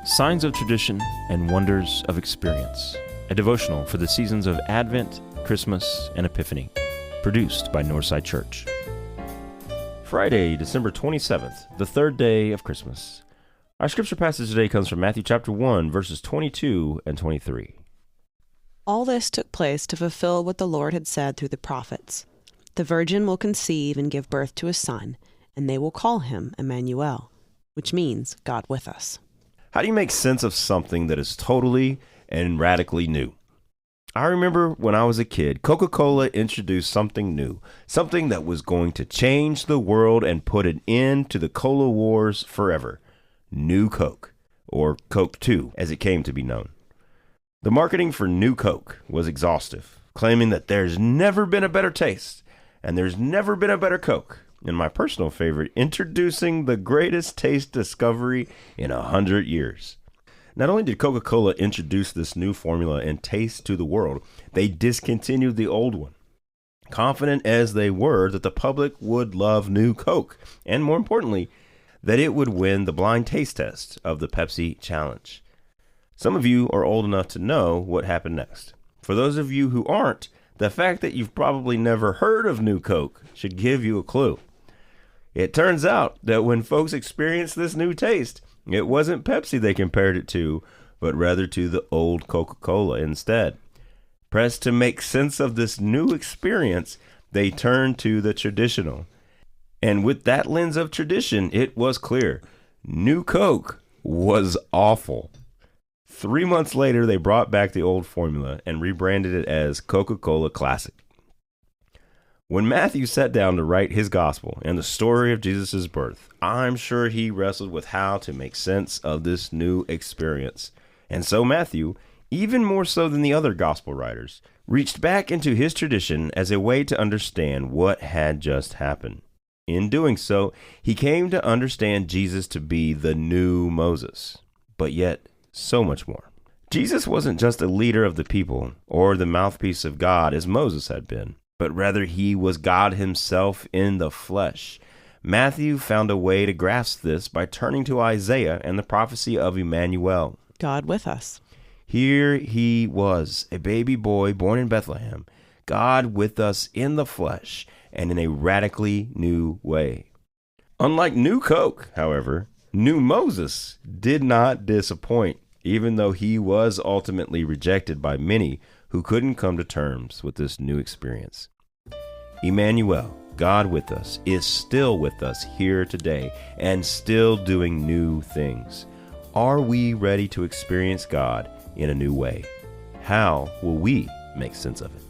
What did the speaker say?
Signs of Tradition and Wonders of Experience, a devotional for the seasons of Advent, Christmas, and Epiphany, produced by Northside Church. Friday, December 27th, the third day of Christmas. Our scripture passage today comes from Matthew chapter 1, verses 22 and 23. All this took place to fulfill what the Lord had said through the prophets. The virgin will conceive and give birth to a son, and they will call him Emmanuel, which means God with us. How do you make sense of something that is totally and radically new? I remember when I was a kid, Coca-Cola introduced something new, something that was going to change the world and put an end to the cola wars forever. New Coke, or Coke 2, as it came to be known. The marketing for New Coke was exhaustive, claiming that there's never been a better taste, and there's never been a better Coke. And my personal favorite, introducing the greatest taste discovery in 100 years. Not only did Coca-Cola introduce this new formula and taste to the world, they discontinued the old one, confident as they were that the public would love New Coke, and more importantly, that it would win the blind taste test of the Pepsi Challenge. Some of you are old enough to know what happened next. For those of you who aren't, the fact that you've probably never heard of New Coke should give you a clue. It turns out that when folks experienced this new taste, it wasn't Pepsi they compared it to, but rather to the old Coca-Cola instead. Pressed to make sense of this new experience, they turned to the traditional. And with that lens of tradition, it was clear. New Coke was awful. 3 months later, they brought back the old formula and rebranded it as Coca-Cola Classic. When Matthew sat down to write his gospel and the story of Jesus' birth, I'm sure he wrestled with how to make sense of this new experience. And so Matthew, even more so than the other gospel writers, reached back into his tradition as a way to understand what had just happened. In doing so, he came to understand Jesus to be the new Moses, but yet so much more. Jesus wasn't just a leader of the people or the mouthpiece of God as Moses had been, but rather he was God himself in the flesh. Matthew found a way to grasp this by turning to Isaiah and the prophecy of Emmanuel, God with us. Here he was, a baby boy born in Bethlehem, God with us in the flesh and in a radically new way. Unlike New Coke, however, New Moses did not disappoint, even though he was ultimately rejected by many who couldn't come to terms with this new experience. Emmanuel, God with us, is still with us here today and still doing new things. Are we ready to experience God in a new way? How will we make sense of it?